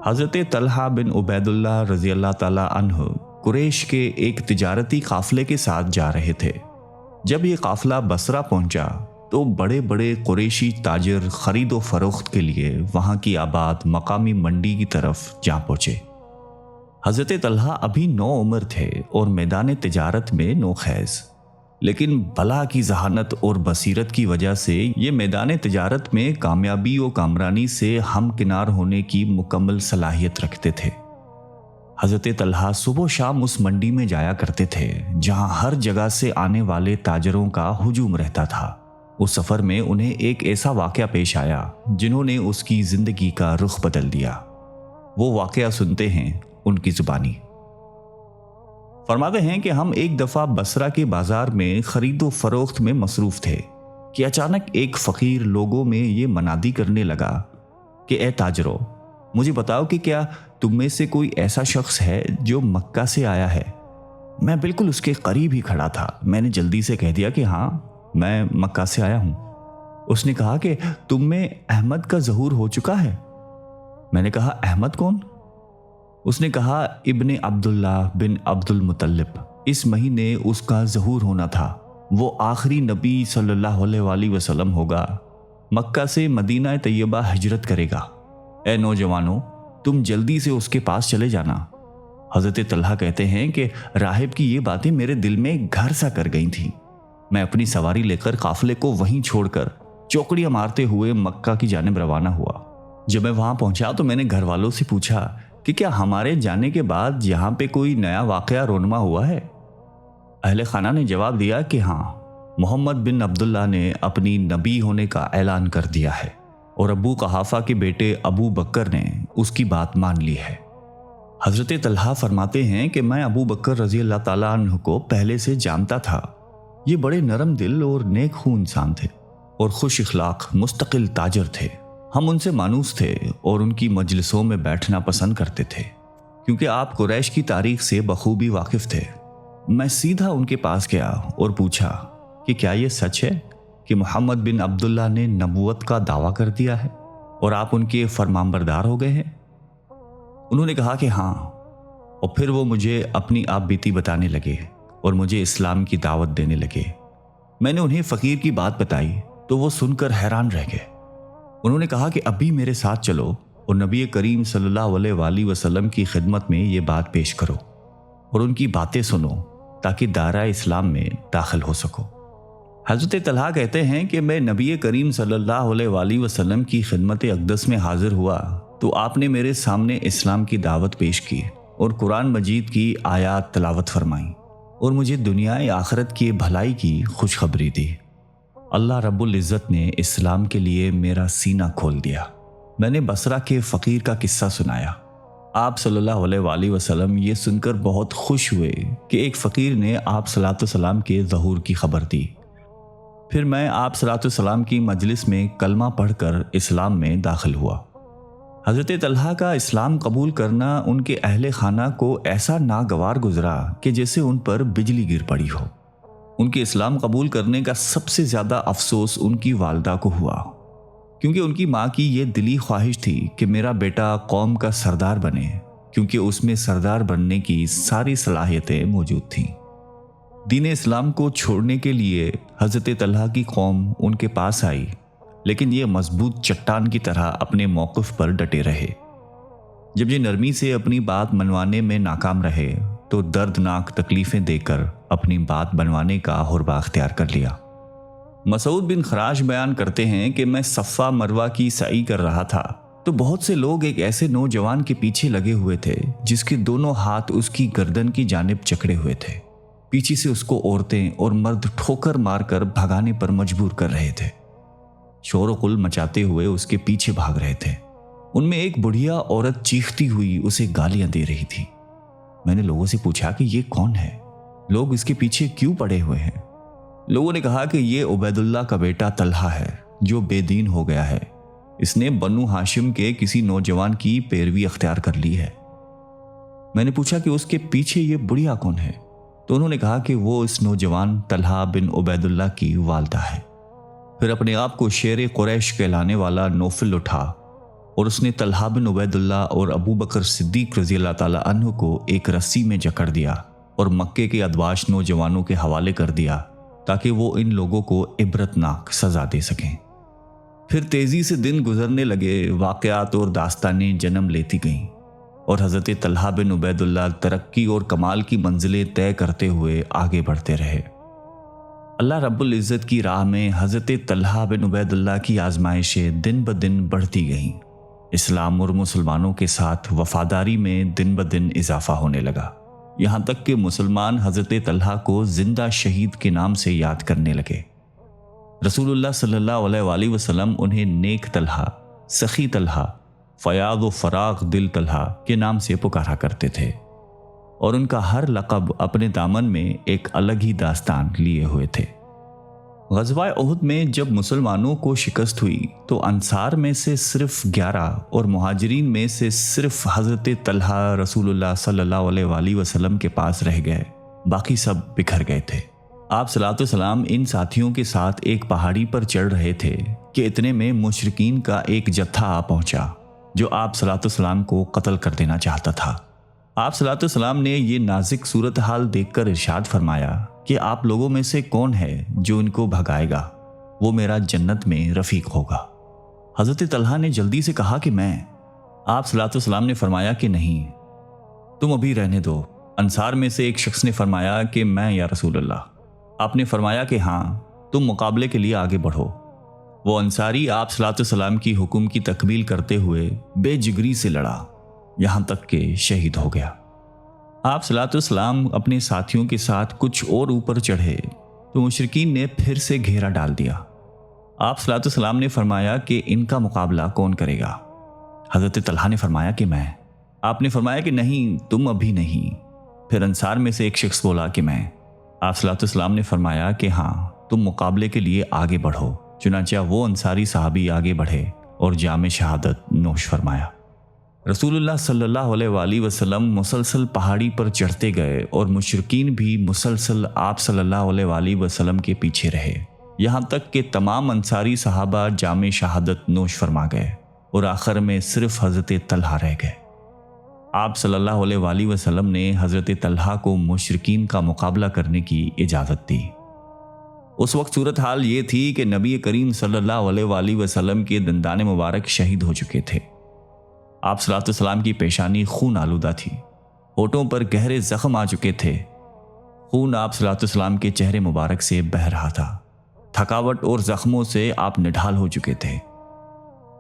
حضرت طلحہ بن عبیداللہ رضی اللہ تعالیٰ عنہ قریش کے ایک تجارتی قافلے کے ساتھ جا رہے تھے۔ جب یہ قافلہ بصرہ پہنچا تو بڑے بڑے قریشی تاجر خرید و فروخت کے لیے وہاں کی آباد مقامی منڈی کی طرف جا پہنچے۔ حضرت طلحہ ابھی نو عمر تھے اور میدان تجارت میں نو خیز، لیکن بلا کی ذہانت اور بصیرت کی وجہ سے یہ میدان تجارت میں کامیابی و کامرانی سے ہمکنار ہونے کی مکمل صلاحیت رکھتے تھے۔ حضرت طلحہ صبح و شام اس منڈی میں جایا کرتے تھے جہاں ہر جگہ سے آنے والے تاجروں کا ہجوم رہتا تھا۔ اس سفر میں انہیں ایک ایسا واقعہ پیش آیا جنہوں نے اس کی زندگی کا رخ بدل دیا۔ وہ واقعہ سنتے ہیں ان کی زبانی۔ فرماتے ہیں کہ ہم ایک دفعہ بصرہ کے بازار میں خرید و فروخت میں مصروف تھے کہ اچانک ایک فقیر لوگوں میں یہ منادی کرنے لگا کہ اے تاجروں، مجھے بتاؤ کہ کیا تم میں سے کوئی ایسا شخص ہے جو مکہ سے آیا ہے؟ میں بالکل اس کے قریب ہی کھڑا تھا۔ میں نے جلدی سے کہہ دیا کہ ہاں، میں مکہ سے آیا ہوں۔ اس نے کہا کہ تم میں احمد کا ظہور ہو چکا ہے۔ میں نے کہا احمد کون؟ اس نے کہا ابن عبداللہ بن عبد المطلب، اس مہینے اس کا ظہور ہونا تھا۔ وہ آخری نبی صلی اللہ علیہ وآلہ وسلم ہوگا، مکہ سے مدینہ طیبہ ہجرت کرے گا۔ اے نوجوانوں، تم جلدی سے اس کے پاس چلے جانا۔ حضرت طلحہ کہتے ہیں کہ راہب کی یہ باتیں میرے دل میں گھر سا کر گئی تھیں۔ میں اپنی سواری لے کر قافلے کو وہیں چھوڑ کر چوکڑیاں مارتے ہوئے مکہ کی جانب روانہ ہوا۔ جب میں وہاں پہنچا تو میں نے گھر والوں سے پوچھا کہ کیا ہمارے جانے کے بعد یہاں پہ کوئی نیا واقعہ رونما ہوا ہے؟ اہل خانہ نے جواب دیا کہ ہاں، محمد بن عبداللہ نے اپنی نبی ہونے کا اعلان کر دیا ہے اور ابو قحافہ کے بیٹے ابو بکر نے اس کی بات مان لی ہے۔ حضرت طلحہ فرماتے ہیں کہ میں ابو بکر رضی اللہ تعالیٰ عنہ کو پہلے سے جانتا تھا۔ یہ بڑے نرم دل اور نیک خو انسان تھے اور خوش اخلاق مستقل تاجر تھے۔ ہم ان سے مانوس تھے اور ان کی مجلسوں میں بیٹھنا پسند کرتے تھے کیونکہ آپ قریش کی تاریخ سے بخوبی واقف تھے۔ میں سیدھا ان کے پاس گیا اور پوچھا کہ کیا یہ سچ ہے کہ محمد بن عبداللہ نے نبوت کا دعویٰ کر دیا ہے اور آپ ان کے فرمانبردار ہو گئے ہیں؟ انہوں نے کہا کہ ہاں، اور پھر وہ مجھے اپنی آپ بیتی بتانے لگے اور مجھے اسلام کی دعوت دینے لگے۔ میں نے انہیں فقیر کی بات بتائی تو وہ سن کر حیران رہ گئے۔ انہوں نے کہا کہ ابھی میرے ساتھ چلو اور نبی کریم صلی اللہ علیہ وآلہ وسلم کی خدمت میں یہ بات پیش کرو اور ان کی باتیں سنو تاکہ دائرہ اسلام میں داخل ہو سکو۔ حضرت طلحہ کہتے ہیں کہ میں نبی کریم صلی اللہ علیہ وآلہ وسلم کی خدمت اقدس میں حاضر ہوا تو آپ نے میرے سامنے اسلام کی دعوت پیش کی اور قرآن مجید کی آیات تلاوت فرمائیں اور مجھے دنیا آخرت کی بھلائی کی خوشخبری دی۔ اللہ رب العزت نے اسلام کے لیے میرا سینہ کھول دیا۔ میں نے بصرہ کے فقیر کا قصہ سنایا۔ آپ صلی اللہ علیہ وآلہ وسلم یہ سن کر بہت خوش ہوئے کہ ایک فقیر نے آپ صلی اللہ علیہ وسلم کے ظہور کی خبر دی۔ پھر میں آپ صلی اللہ علیہ وسلم کی مجلس میں کلمہ پڑھ کر اسلام میں داخل ہوا۔ حضرت طلحہ کا اسلام قبول کرنا ان کے اہل خانہ کو ایسا ناگوار گزرا کہ جیسے ان پر بجلی گر پڑی ہو۔ ان کے اسلام قبول کرنے کا سب سے زیادہ افسوس ان کی والدہ کو ہوا، کیونکہ ان کی ماں کی یہ دلی خواہش تھی کہ میرا بیٹا قوم کا سردار بنے، کیونکہ اس میں سردار بننے کی ساری صلاحیتیں موجود تھیں۔ دین اسلام کو چھوڑنے کے لیے حضرت طلحہ کی قوم ان کے پاس آئی، لیکن یہ مضبوط چٹان کی طرح اپنے موقف پر ڈٹے رہے۔ جب یہ نرمی سے اپنی بات منوانے میں ناکام رہے تو دردناک تکلیفیں دے کر اپنی بات بنوانے کا حربہ اختیار کر لیا۔ مسعود بن خراش بیان کرتے ہیں کہ میں صفا مروہ کی سعی کر رہا تھا تو بہت سے لوگ ایک ایسے نوجوان کے پیچھے لگے ہوئے تھے جس کے دونوں ہاتھ اس کی گردن کی جانب جکڑے ہوئے تھے۔ پیچھے سے اس کو عورتیں اور مرد ٹھوکر مار کر بھگانے پر مجبور کر رہے تھے۔ شور و غل مچاتے ہوئے اس کے پیچھے بھاگ رہے تھے۔ ان میں ایک بڑھیا عورت چیختی ہوئی اسے گالیاں دے رہی تھی۔ میں نے لوگوں سے پوچھا کہ یہ کون ہے؟ لوگ اس کے پیچھے کیوں پڑے ہوئے ہیں؟ لوگوں نے کہا کہ یہ عبید اللہ کا بیٹا طلحہ ہے جو بے دین ہو گیا ہے۔ اس نے بنو ہاشم کے کسی نوجوان کی پیروی اختیار کر لی ہے۔ میں نے پوچھا کہ اس کے پیچھے یہ بڑھیا کون ہے؟ تو انہوں نے کہا کہ وہ اس نوجوان طلحہ بن عبید اللہ کی والدہ ہے۔ پھر اپنے آپ کو شیر قریش کہلانے والا نوفل اٹھا اور اس نے طلحہ بن عبید اللہ اور ابو بکر صدیق رضی اللہ تعالیٰ عنہ کو ایک رسی میں جکڑ دیا اور مکے کے ادواش نوجوانوں کے حوالے کر دیا تاکہ وہ ان لوگوں کو عبرتناک سزا دے سکیں۔ پھر تیزی سے دن گزرنے لگے، واقعات اور داستانیں جنم لیتی گئیں اور حضرت طلحہ بن عبید اللہ ترقی اور کمال کی منزلیں طے کرتے ہوئے آگے بڑھتے رہے۔ اللہ رب العزت کی راہ میں حضرت طلحہ بن عبید اللہ کی آزمائشیں دن بدن بڑھتی گئیں۔ اسلام اور مسلمانوں کے ساتھ وفاداری میں دن بدن اضافہ ہونے لگا، یہاں تک کہ مسلمان حضرت طلحہ کو زندہ شہید کے نام سے یاد کرنے لگے۔ رسول اللہ صلی اللہ علیہ وآلہ وسلم انہیں نیک طلحہ، سخی طلحہ، فیاض و فراغ دل طلحہ کے نام سے پکارا کرتے تھے، اور ان کا ہر لقب اپنے دامن میں ایک الگ ہی داستان لیے ہوئے تھے۔ غزوہ احد میں جب مسلمانوں کو شکست ہوئی تو انصار میں سے صرف 11 اور مہاجرین میں سے صرف حضرت طلحہ رسول اللہ صلی اللہ علیہ وآلہ وسلم کے پاس رہ گئے، باقی سب بکھر گئے تھے۔ آپ صلی اللہ علیہ وسلم ان ساتھیوں کے ساتھ ایک پہاڑی پر چڑھ رہے تھے کہ اتنے میں مشرکین کا ایک جتھا آ پہنچا جو آپ صلی اللہ علیہ وسلم کو قتل کر دینا چاہتا تھا۔ آپ صلی اللہ علیہ وسلم نے یہ نازک صورتحال دیکھ کر ارشاد فرمایا کہ آپ لوگوں میں سے کون ہے جو ان کو بھگائے گا، وہ میرا جنت میں رفیق ہوگا۔ حضرت طلحہ نے جلدی سے کہا کہ میں۔ آپ صلی اللہ علیہ وسلم نے فرمایا کہ نہیں، تم ابھی رہنے دو۔ انصار میں سے ایک شخص نے فرمایا کہ میں یا رسول اللہ۔ آپ نے فرمایا کہ ہاں، تم مقابلے کے لیے آگے بڑھو۔ وہ انصاری آپ صلی اللہ علیہ وسلم کی حکم کی تکمیل کرتے ہوئے بے جگری سے لڑا، یہاں تک کہ شہید ہو گیا۔ آپ صلی اللہ علیہ وسلم اپنے ساتھیوں کے ساتھ کچھ اور اوپر چڑھے تو مشرکین نے پھر سے گھیرا ڈال دیا۔ آپ صلی اللہ علیہ وسلم نے فرمایا کہ ان کا مقابلہ کون کرے گا؟ حضرت طلحہ نے فرمایا کہ میں۔ آپ نے فرمایا کہ نہیں، تم ابھی نہیں۔ پھر انصار میں سے ایک شخص بولا کہ میں۔ آپ صلی اللہ علیہ وسلم نے فرمایا کہ ہاں، تم مقابلے کے لیے آگے بڑھو۔ چنانچہ وہ انصاری صحابی آگے بڑھے اور جام شہادت نوش فرمایا۔ رسول اللہ صلی اللہ علیہ وآلہ وسلم مسلسل پہاڑی پر چڑھتے گئے اور مشرکین بھی مسلسل آپ صلی اللہ علیہ وآلہ وسلم کے پیچھے رہے، یہاں تک کہ تمام انصاری صحابہ جام شہادت نوش فرما گئے اور آخر میں صرف حضرت طلحہ رہ گئے۔ آپ صلی اللہ علیہ وآلہ وسلم نے حضرت طلحہ کو مشرکین کا مقابلہ کرنے کی اجازت دی۔ اس وقت صورتحال یہ تھی کہ نبی کریم صلی اللہ علیہ وآلہ وسلم کے دندان مبارک شہید ہو چکے تھے۔ آپ صلی اللہ علیہ وسلم کی پیشانی خون آلودہ تھی، ہونٹوں پر گہرے زخم آ چکے تھے، خون آپ صلی اللہ علیہ وسلم کے چہرے مبارک سے بہہ رہا تھا، تھکاوٹ اور زخموں سے آپ نڈھال ہو چکے تھے۔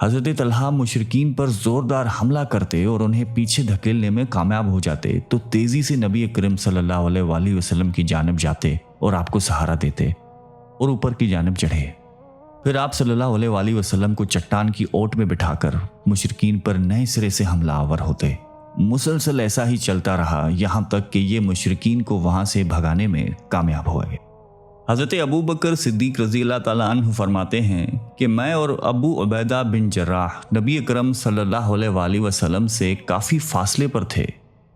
حضرت طلحہ مشرکین پر زوردار حملہ کرتے اور انہیں پیچھے دھکیلنے میں کامیاب ہو جاتے تو تیزی سے نبی کریم صلی اللہ علیہ وآلہ وسلم کی جانب جاتے اور آپ کو سہارا دیتے اور اوپر کی جانب چڑھے۔ پھر آپ صلی اللہ علیہ وآلہ وسلم کو چٹان کی اوٹ میں بٹھا کر مشرکین پر نئے سرے سے حملہ آور ہوتے۔ مسلسل ایسا ہی چلتا رہا یہاں تک کہ یہ مشرکین کو وہاں سے بھگانے میں کامیاب ہوئے۔ حضرت ابو بکر صدیق رضی اللہ تعالیٰ عنہ فرماتے ہیں کہ میں اور ابو عبیدہ بن جراح نبی اکرم صلی اللہ علیہ وآلہ وسلم سے کافی فاصلے پر تھے۔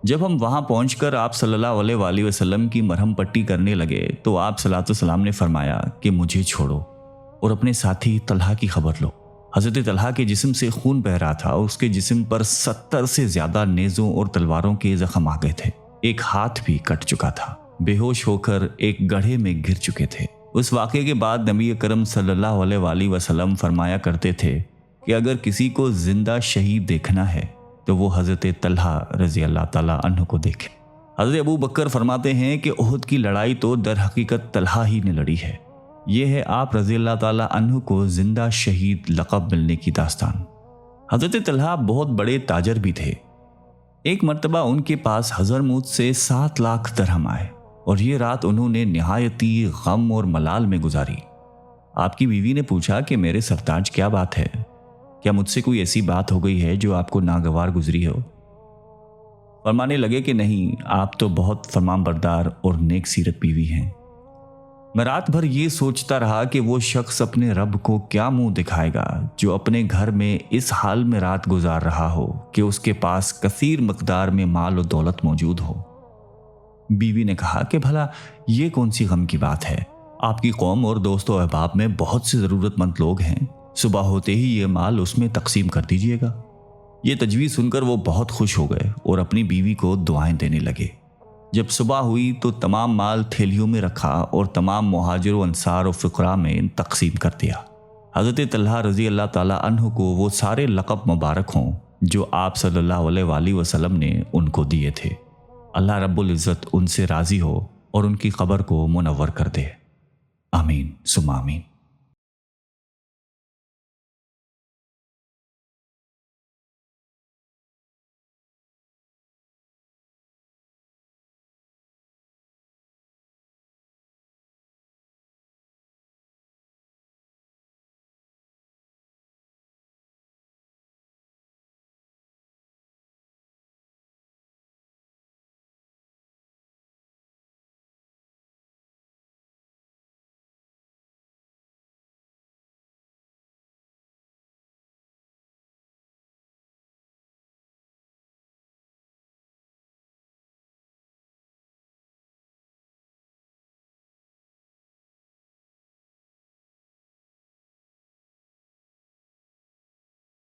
جب ہم وہاں پہنچ کر آپ صلی اللہ علیہ وآلہ وسلم کی مرہم پٹی کرنے لگے تو آپ صلی اللہ علیہ وسلم نے فرمایا کہ مجھے چھوڑو اور اپنے ساتھی طلحہ کی خبر لو۔ حضرت طلحہ کے جسم سے خون بہہ رہا تھا اور اس کے جسم پر 70 سے زیادہ نیزوں اور تلواروں کے زخم آ گئے تھے، ایک ہاتھ بھی کٹ چکا تھا، بے ہوش ہو کر ایک گڑھے میں گر چکے تھے۔ اس واقعے کے بعد نبی اکرم صلی اللہ علیہ وآلہ وسلم فرمایا کرتے تھے کہ اگر کسی کو زندہ شہید دیکھنا ہے تو وہ حضرت طلحہ رضی اللہ تعالیٰ عنہ کو دیکھے۔ حضرت ابو بکر فرماتے ہیں کہ احد کی لڑائی تو در حقیقت طلحہ ہی نے لڑی ہے۔ یہ ہے آپ رضی اللہ تعالیٰ عنہ کو زندہ شہید لقب ملنے کی داستان۔ حضرت طلحہ بہت بڑے تاجر بھی تھے۔ ایک مرتبہ ان کے پاس حضرموت سے 7 لاکھ درہم آئے اور یہ رات انہوں نے نہایتی غم اور ملال میں گزاری۔ آپ کی بیوی نے پوچھا کہ میرے سرتاج کیا بات ہے؟ کیا مجھ سے کوئی ایسی بات ہو گئی ہے جو آپ کو ناگوار گزری ہو؟ فرمانے لگے کہ نہیں، آپ تو بہت فرمان بردار اور نیک سیرت بیوی ہیں۔ میں رات بھر یہ سوچتا رہا کہ وہ شخص اپنے رب کو کیا منہ دکھائے گا جو اپنے گھر میں اس حال میں رات گزار رہا ہو کہ اس کے پاس کثیر مقدار میں مال و دولت موجود ہو۔ بیوی نے کہا کہ بھلا یہ کون سی غم کی بات ہے؟ آپ کی قوم اور دوست و احباب میں بہت سے ضرورت مند لوگ ہیں، صبح ہوتے ہی یہ مال اس میں تقسیم کر دیجیے گا۔ یہ تجویز سن کر وہ بہت خوش ہو گئے اور اپنی بیوی کو دعائیں دینے لگے۔ جب صبح ہوئی تو تمام مال تھیلیوں میں رکھا اور تمام مہاجر و انصار و فقراء میں تقسیم کر دیا۔ حضرت طلحہ رضی اللہ تعالیٰ عنہ کو وہ سارے لقب مبارک ہوں جو آپ صلی اللہ علیہ وآلہ وسلم نے ان کو دیے تھے۔ اللہ رب العزت ان سے راضی ہو اور ان کی قبر کو منور کر دے۔ آمین ثم آمین۔